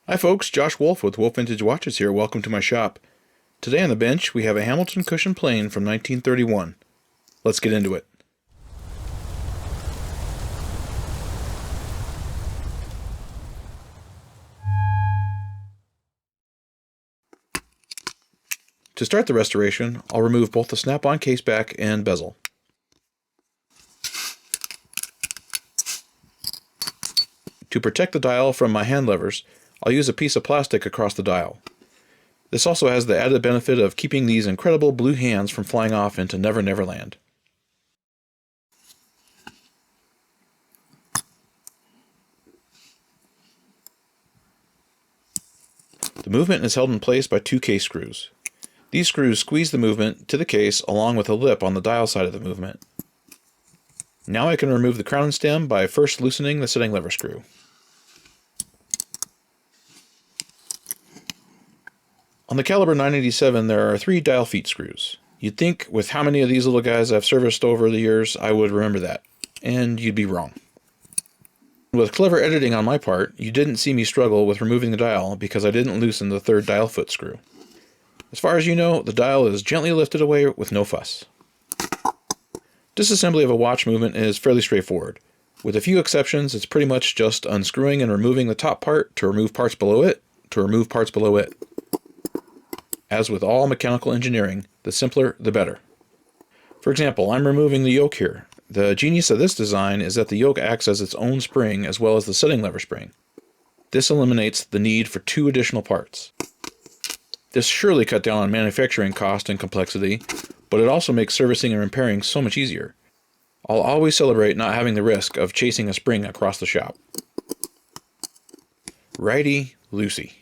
Hi folks, Josh Wolfe with Wolfe Vintage Watches here. Welcome to my shop. Today on the bench we have a Hamilton cushion plane from 1931. Let's get into it. To start the restoration, I'll remove both the snap-on case back and bezel. To protect the dial from my hand levers, I'll use a piece of plastic across the dial. This also has the added benefit of keeping these incredible blue hands from flying off into Never Never Land. The movement is held in place by two case screws. These screws squeeze the movement to the case along with a lip on the dial side of the movement. Now I can remove the crown and stem by first loosening the setting lever screw. On the caliber 987 there are 3 dial feet screws. You'd think with how many of these little guys I've serviced over the years I would remember that, and you'd be wrong. With clever editing on my part, you didn't see me struggle with removing the dial because I didn't loosen the 3rd dial foot screw. As far as you know, the dial is gently lifted away with no fuss. Disassembly of a watch movement is fairly straightforward. With a few exceptions, it's pretty much just unscrewing and removing the top part to remove parts below it, to remove parts below it. As with all mechanical engineering, the simpler the better. For example, I'm removing the yoke here. The genius of this design is that the yoke acts as its own spring as well as the setting lever spring. This eliminates the need for 2 additional parts. This surely cut down on manufacturing cost and complexity, but it also makes servicing and repairing so much easier. I'll always celebrate not having the risk of chasing a spring across the shop. Righty-loosey.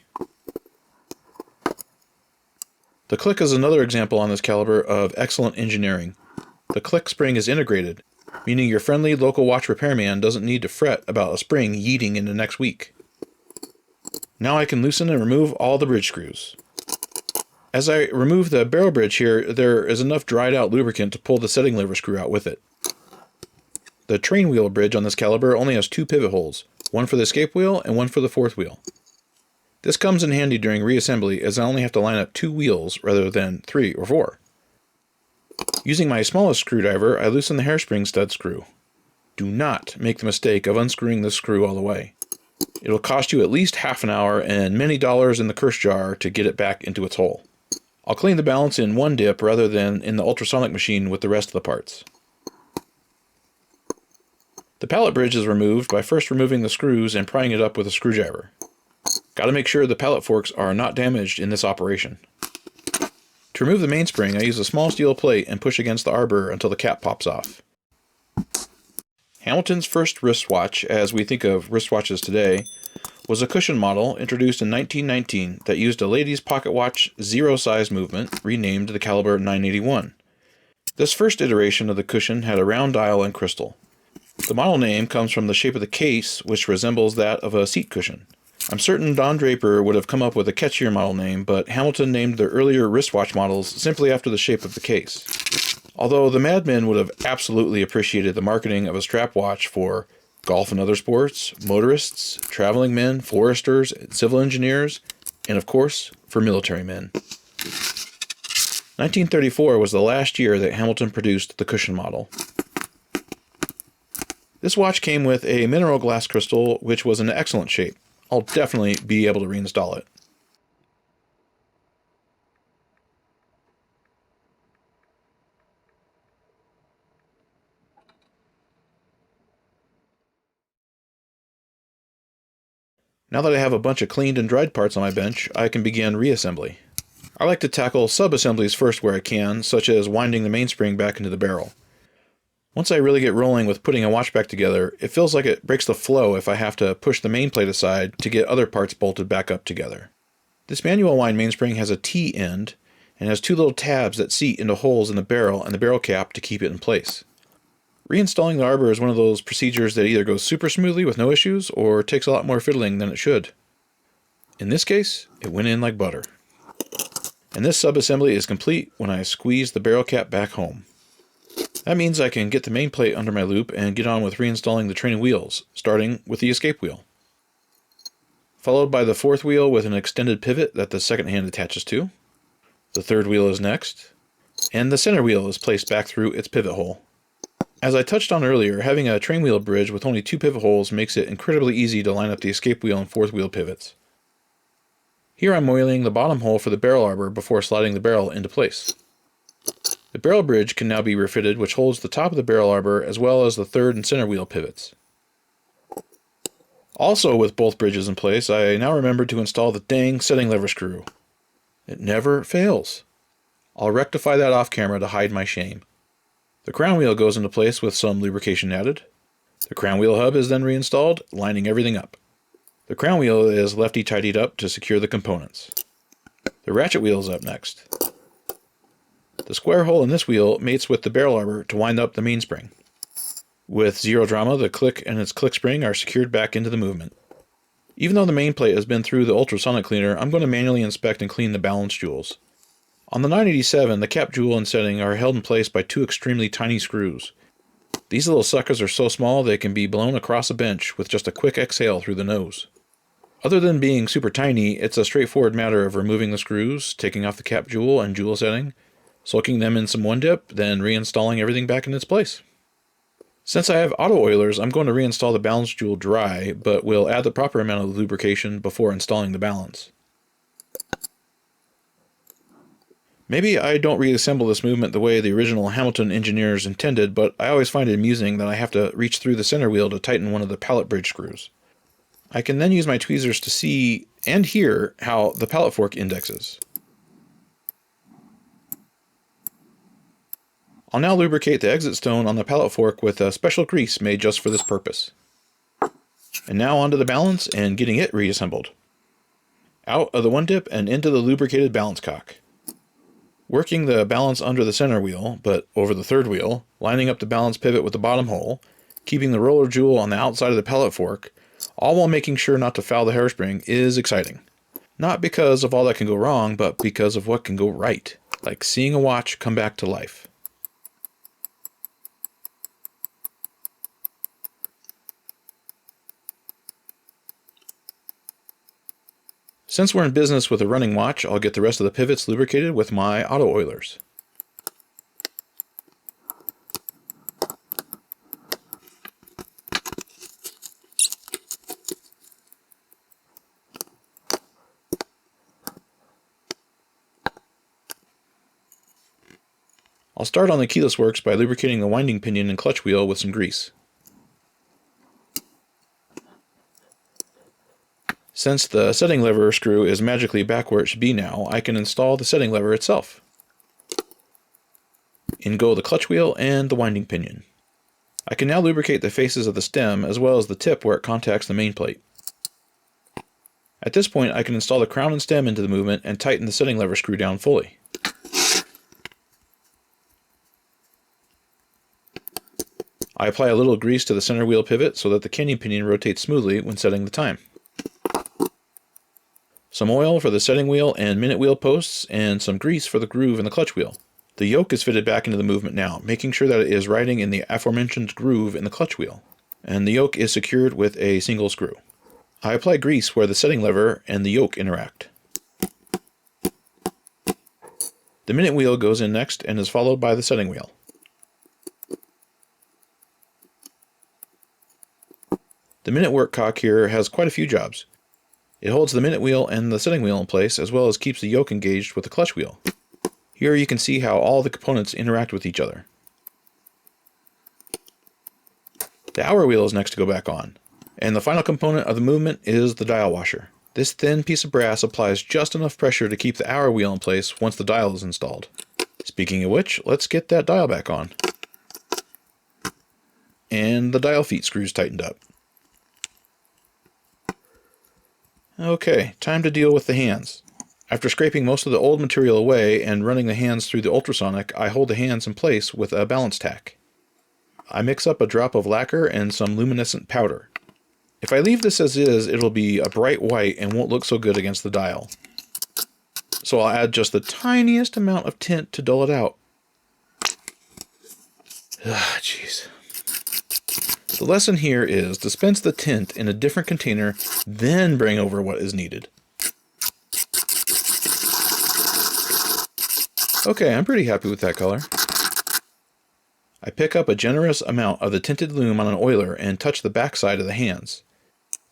The click is another example on this caliber of excellent engineering. The click spring is integrated, meaning your friendly local watch repairman doesn't need to fret about a spring yeeting into next week. Now I can loosen and remove all the bridge screws. As I remove the barrel bridge here, there is enough dried out lubricant to pull the setting lever screw out with it. The train wheel bridge on this caliber only has 2 pivot holes, one for the escape wheel and one for the 4th wheel. This comes in handy during reassembly as I only have to line up 2 wheels rather than 3 or 4. Using my smallest screwdriver, I loosen the hairspring stud screw. Do not make the mistake of unscrewing this screw all the way. It'll cost you at least half an hour and many dollars in the curse jar to get it back into its hole. I'll clean the balance in one dip rather than in the ultrasonic machine with the rest of the parts. The pallet bridge is removed by first removing the screws and prying it up with a screwdriver. Gotta make sure the pallet forks are not damaged in this operation. To remove the mainspring, I use a small steel plate and push against the arbor until the cap pops off. Hamilton's first wristwatch, as we think of wristwatches today, was a cushion model introduced in 1919 that used a lady's pocket watch zero-size movement, renamed the caliber 981. This first iteration of the cushion had a round dial and crystal. The model name comes from the shape of the case, which resembles that of a seat cushion. I'm certain Don Draper would have come up with a catchier model name, but Hamilton named their earlier wristwatch models simply after the shape of the case. Although the madmen would have absolutely appreciated the marketing of a strap watch for golf and other sports, motorists, traveling men, foresters, civil engineers, and of course, for military men. 1934 was the last year that Hamilton produced the cushion model. This watch came with a mineral glass crystal, which was in excellent shape. I'll definitely be able to reinstall it. Now that I have a bunch of cleaned and dried parts on my bench, I can begin reassembly. I like to tackle sub-assemblies first where I can, such as winding the mainspring back into the barrel. Once I really get rolling with putting a watch back together, it feels like it breaks the flow if I have to push the main plate aside to get other parts bolted back up together. This manual wind mainspring has a T end and has 2 little tabs that seat into holes in the barrel and the barrel cap to keep it in place. Reinstalling the arbor is one of those procedures that either goes super smoothly with no issues or takes a lot more fiddling than it should. In this case, it went in like butter. And this sub-assembly is complete when I squeeze the barrel cap back home. That means I can get the main plate under my loop and get on with reinstalling the training wheels, starting with the escape wheel. followed by the fourth wheel with an extended pivot that the second hand attaches to. The third wheel is next, and the center wheel is placed back through its pivot hole. As I touched on earlier, having a train wheel bridge with only 2 pivot holes makes it incredibly easy to line up the escape wheel and fourth wheel pivots. Here I'm oiling the bottom hole for the barrel arbor before sliding the barrel into place. The barrel bridge can now be refitted, which holds the top of the barrel arbor as well as the third and center wheel pivots. Also, with both bridges in place, I now remember to install the dang setting lever screw. It never fails. I'll rectify that off camera to hide my shame. The crown wheel goes into place with some lubrication added. The crown wheel hub is then reinstalled, lining everything up. The crown wheel is lefty-tightied up to secure the components. The ratchet wheel is up next. The square hole in this wheel mates with the barrel arbor to wind up the mainspring. With zero drama, the click and its click spring are secured back into the movement. Even though the main plate has been through the ultrasonic cleaner, I'm going to manually inspect and clean the balance jewels. On the 987, the cap jewel and setting are held in place by 2 extremely tiny screws. These little suckers are so small they can be blown across a bench with just a quick exhale through the nose. Other than being super tiny, it's a straightforward matter of removing the screws, taking off the cap jewel and jewel setting, soaking them in some 1-dip, then reinstalling everything back in its place. Since I have auto oilers, I'm going to reinstall the balance jewel dry, but will add the proper amount of lubrication before installing the balance. Maybe I don't reassemble this movement the way the original Hamilton engineers intended, but I always find it amusing that I have to reach through the center wheel to tighten one of the pallet bridge screws. I can then use my tweezers to see and hear how the pallet fork indexes. I'll now lubricate the exit stone on the pallet fork with a special grease made just for this purpose. And now onto the balance and getting it reassembled. Out of the 1-dip and into the lubricated balance cock. Working the balance under the center wheel, but over the third wheel, lining up the balance pivot with the bottom hole, keeping the roller jewel on the outside of the pallet fork, all while making sure not to foul the hairspring, is exciting. Not because of all that can go wrong, but because of what can go right, like seeing a watch come back to life. Since we're in business with a running watch, I'll get the rest of the pivots lubricated with my auto oilers. I'll start on the keyless works by lubricating the winding pinion and clutch wheel with some grease. Since the setting lever screw is magically back where it should be now, I can install the setting lever itself. In go the clutch wheel and the winding pinion. I can now lubricate the faces of the stem as well as the tip where it contacts the main plate. At this point I can install the crown and stem into the movement and tighten the setting lever screw down fully. I apply a little grease to the center wheel pivot so that the canyon pinion rotates smoothly when setting the time. Some oil for the setting wheel and minute wheel posts, and some grease for the groove in the clutch wheel. The yoke is fitted back into the movement now, making sure that it is riding in the aforementioned groove in the clutch wheel, and the yoke is secured with a single screw. I apply grease where the setting lever and the yoke interact. The minute wheel goes in next and is followed by the setting wheel. The minute work cock here has quite a few jobs. It holds the minute wheel and the setting wheel in place, as well as keeps the yoke engaged with the clutch wheel. Here you can see how all the components interact with each other. The hour wheel is next to go back on, and the final component of the movement is the dial washer. This thin piece of brass applies just enough pressure to keep the hour wheel in place once the dial is installed. Speaking of which, let's get that dial back on. And the dial feet screws tightened up. Okay, time to deal with the hands. After scraping most of the old material away and running the hands through the ultrasonic, I hold the hands in place with a balance tack. I mix up a drop of lacquer and some luminescent powder. If I leave this as is, it'll be a bright white and won't look so good against the dial. So I'll add just the tiniest amount of tint to dull it out. Jeez. The lesson here is dispense the tint in a different container, then bring over what is needed. Okay, I'm pretty happy with that color. I pick up a generous amount of the tinted lume on an oiler and touch the back side of the hands.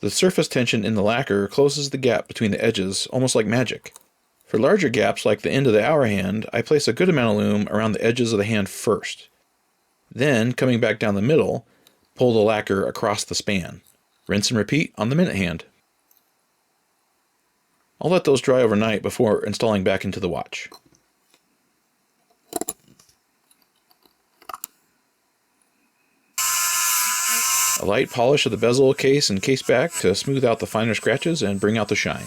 The surface tension in the lacquer closes the gap between the edges almost like magic. For larger gaps like the end of the hour hand, I place a good amount of lume around the edges of the hand first. Then, coming back down the middle, pull the lacquer across the span. Rinse and repeat on the minute hand. I'll let those dry overnight before installing back into the watch. A light polish of the bezel case and case back to smooth out the finer scratches and bring out the shine.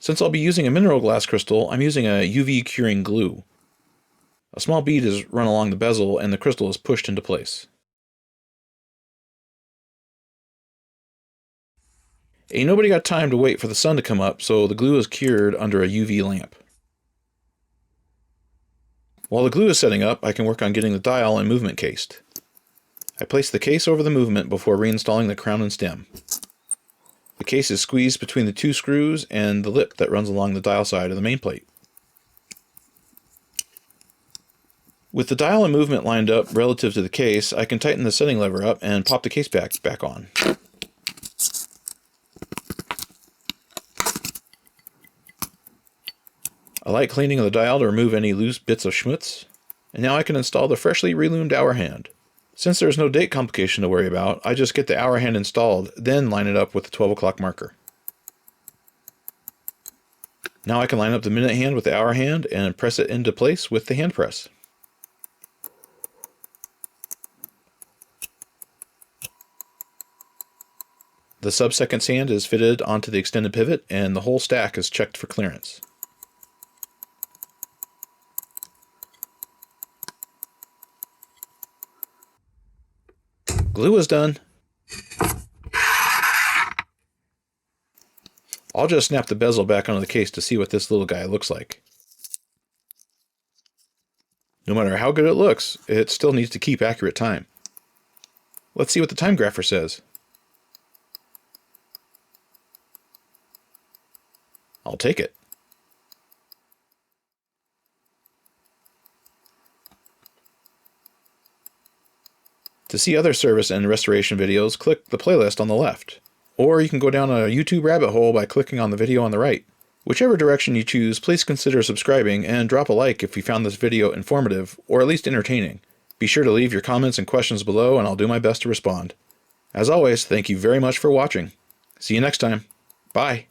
Since I'll be using a mineral glass crystal, I'm using a UV curing glue. A small bead is run along the bezel and the crystal is pushed into place. Ain't nobody got time to wait for the sun to come up, so the glue is cured under a UV lamp. While the glue is setting up, I can work on getting the dial and movement cased. I place the case over the movement before reinstalling the crown and stem. The case is squeezed between the two screws and the lip that runs along the dial side of the main plate. With the dial and movement lined up relative to the case, I can tighten the setting lever up and pop the case back on. A light cleaning of the dial to remove any loose bits of schmutz, and now I can install the freshly reloomed hour hand. Since there's no date complication to worry about, I just get the hour hand installed, then line it up with the 12 o'clock marker. Now I can line up the minute hand with the hour hand and press it into place with the hand press. The sub-seconds hand is fitted onto the extended pivot and the whole stack is checked for clearance. Glue is done. I'll just snap the bezel back onto the case to see what this little guy looks like. No matter how good it looks, it still needs to keep accurate time. Let's see what the time grapher says. I'll take it. To see other service and restoration videos, click the playlist on the left. Or you can go down a YouTube rabbit hole by clicking on the video on the right. Whichever direction you choose, please consider subscribing and drop a like if you found this video informative or at least entertaining. Be sure to leave your comments and questions below and I'll do my best to respond. As always, thank you very much for watching. See you next time. Bye.